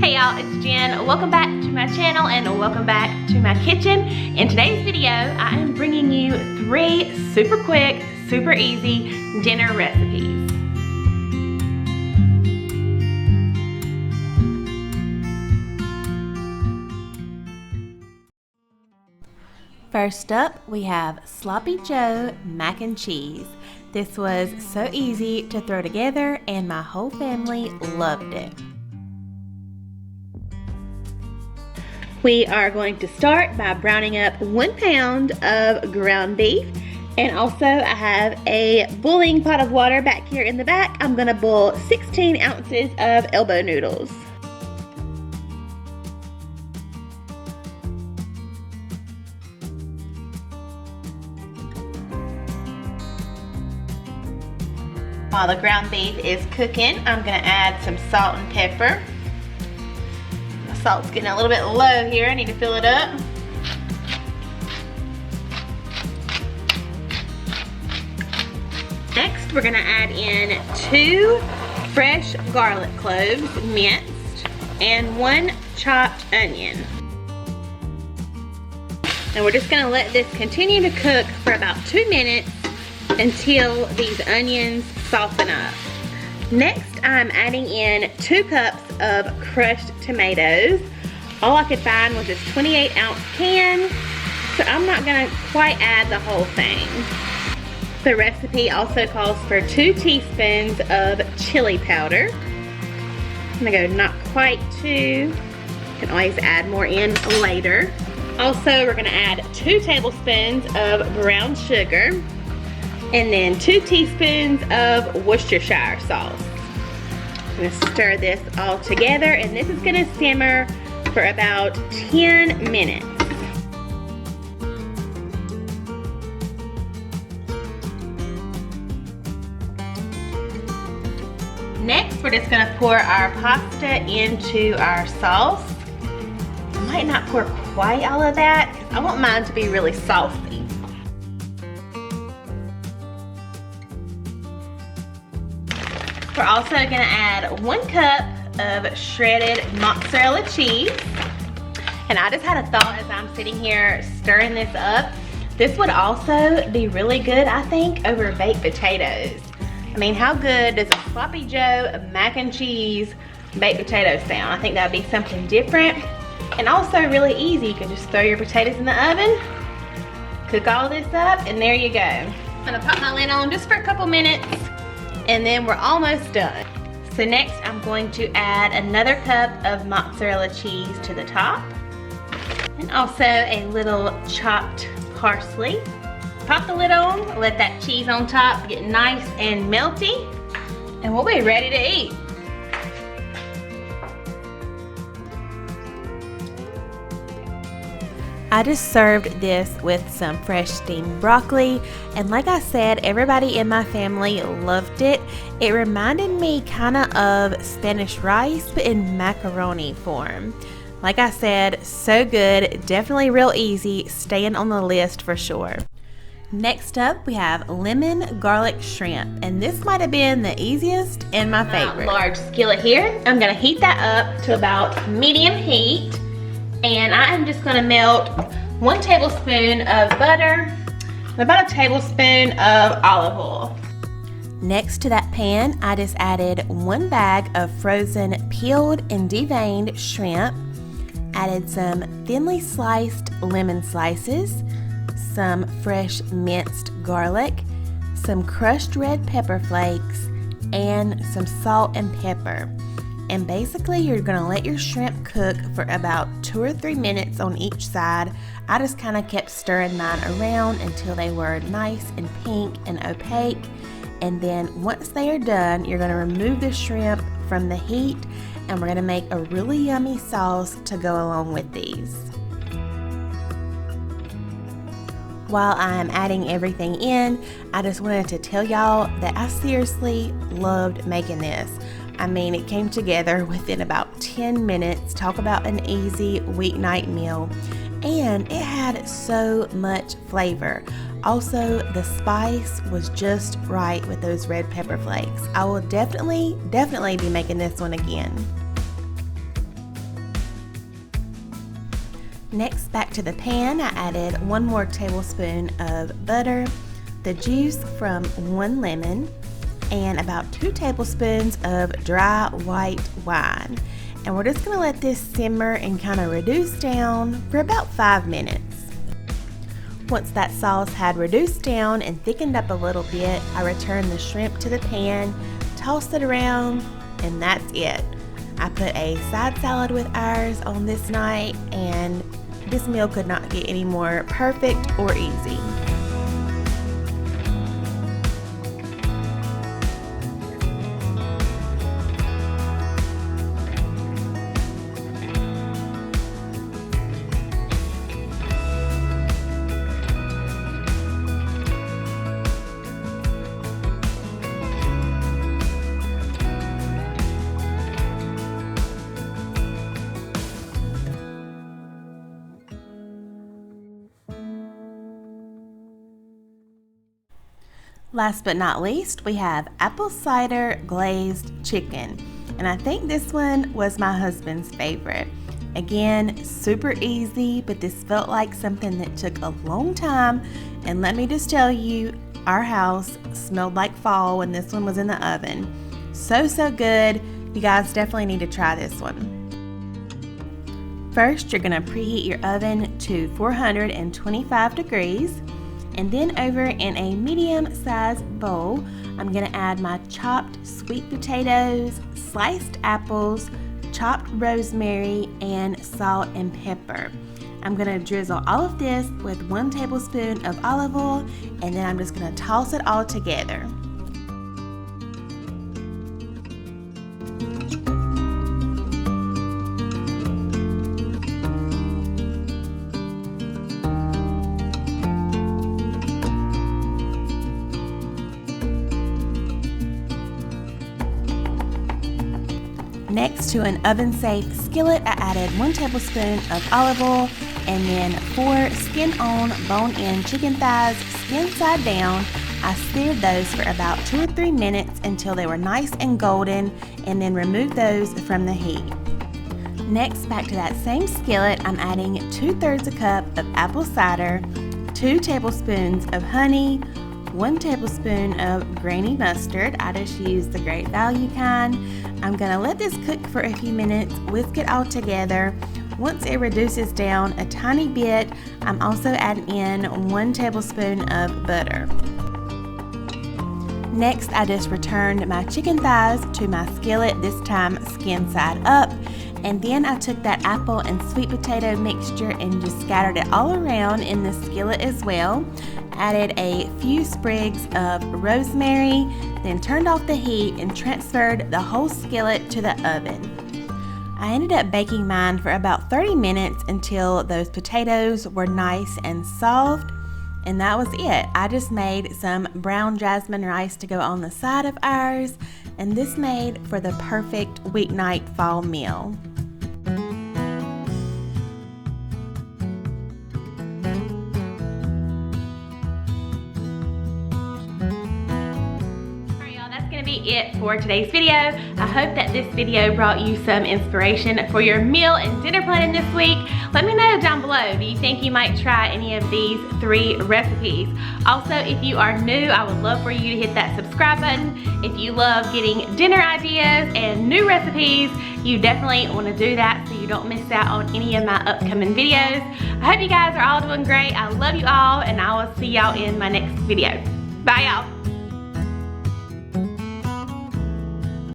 Hey y'all, it's Jen. Welcome back to my channel and welcome back to my kitchen. In today's video, I am bringing you 3 super quick, super easy dinner recipes. First up, we have Sloppy Joe mac and cheese. This was so easy to throw together and my whole family loved it. We are going to start by browning up 1 pound of ground beef. And also I have a boiling pot of water back here in the back. I'm gonna boil 16 ounces of elbow noodles. While the ground beef is cooking, I'm gonna add some salt and pepper. The salt's getting a little bit low here. I need to fill it up. Next, we're gonna add in 2 fresh garlic cloves, minced, and 1 chopped onion. And we're just gonna let this continue to cook for about 2 minutes until these onions soften up. Next, I'm adding in 2 cups of crushed tomatoes. All I could find was this 28-ounce can, so I'm not gonna quite add the whole thing. The recipe also calls for 2 teaspoons of chili powder. I'm gonna go not quite 2. You can always add more in later. Also, we're gonna add 2 tablespoons of brown sugar, and then 2 teaspoons of Worcestershire sauce. I'm gonna stir this all together, and this is gonna simmer for about 10 minutes. Next, we're just gonna pour our pasta into our sauce. I might not pour quite all of that, because I want mine to be really saucy. We're also gonna add 1 cup of shredded mozzarella cheese. And I just had a thought as I'm sitting here stirring this up. This would also be really good, I think, over baked potatoes. I mean, how good does a Sloppy Joe mac and cheese baked potato sound? I think that would be something different. And also really easy. You can just throw your potatoes in the oven, cook all this up, and there you go. I'm gonna pop my lid on just for a couple minutes, and then we're almost done. So next I'm going to add another cup of mozzarella cheese to the top, and also a little chopped parsley. Pop the lid on, let that cheese on top get nice and melty, and we'll be ready to eat. I just served this with some fresh steamed broccoli, and like I said, everybody in my family loved it. It reminded me kind of Spanish rice, but in macaroni form. Like I said, so good, definitely real easy, staying on the list for sure. Next up, we have lemon garlic shrimp, and this might have been the easiest and my favorite. Large skillet here. I'm gonna heat that up to about medium heat. And I am just gonna melt 1 tablespoon of butter and about a tablespoon of olive oil. Next to that pan, I just added 1 bag of frozen peeled and deveined shrimp, added some thinly sliced lemon slices, some fresh minced garlic, some crushed red pepper flakes, and some salt and pepper. And basically you're gonna let your shrimp cook for about 2 or 3 minutes on each side. I just kind of kept stirring mine around until they were nice and pink and opaque. And then once they are done, you're gonna remove the shrimp from the heat, and we're gonna make a really yummy sauce to go along with these. While I'm adding everything in, I just wanted to tell y'all that I seriously loved making this. I mean, it came together within about 10 minutes. Talk about an easy weeknight meal. And it had so much flavor. Also, the spice was just right with those red pepper flakes. I will definitely be making this one again. Next, back to the pan, I added 1 more tablespoon of butter, the juice from 1 lemon, and about 2 tablespoons of dry white wine. And we're just going to let this simmer and kind of reduce down for about 5 minutes. Once that sauce had reduced down and thickened up a little bit, I returned the shrimp to the pan, tossed it around, and that's it. I put a side salad with ours on this night, and this meal could not get any more perfect or easy. Last but not least, we have apple cider glazed chicken, and I think this one was my husband's favorite. Again, super easy, but this felt like something that took a long time, and let me just tell you, our house smelled like fall when this one was in the oven. So good. You guys definitely need to try this one. First, you're going to preheat your oven to 425 degrees. And then over in a medium-sized bowl, I'm going to add my chopped sweet potatoes, sliced apples, chopped rosemary, and salt and pepper. I'm going to drizzle all of this with 1 tablespoon of olive oil, and then I'm just going to toss it all together. Next, to an oven-safe skillet, I added 1 tablespoon of olive oil and then 4 skin-on, bone-in chicken thighs, skin side down. I seared those for about 2 or 3 minutes until they were nice and golden, and then removed those from the heat. Next, back to that same skillet, I'm adding 2/3 a cup of apple cider, 2 tablespoons of honey, 1 tablespoon of grainy mustard. I just use the Great Value kind. I'm going to let this cook for a few minutes, whisk it all together. Once it reduces down a tiny bit, I'm also adding in 1 tablespoon of butter. Next, I just returned my chicken thighs to my skillet, this time skin side up. And then I took that apple and sweet potato mixture and just scattered it all around in the skillet as well. Added a few sprigs of rosemary, then turned off the heat and transferred the whole skillet to the oven. I ended up baking mine for about 30 minutes until those potatoes were nice and soft, and that was it. I just made some brown jasmine rice to go on the side of ours, and this made for the perfect weeknight fall meal. It for today's video. I hope that this video brought you some inspiration for your meal and dinner planning this week. Let me know down below, do you think you might try any of these 3 recipes? Also, if you are new, I would love for you to hit that subscribe button. If you love getting dinner ideas and new recipes, you definitely want to do that so you don't miss out on any of my upcoming videos. I hope you guys are all doing great. I love you all, and I will see y'all in my next video. Bye y'all.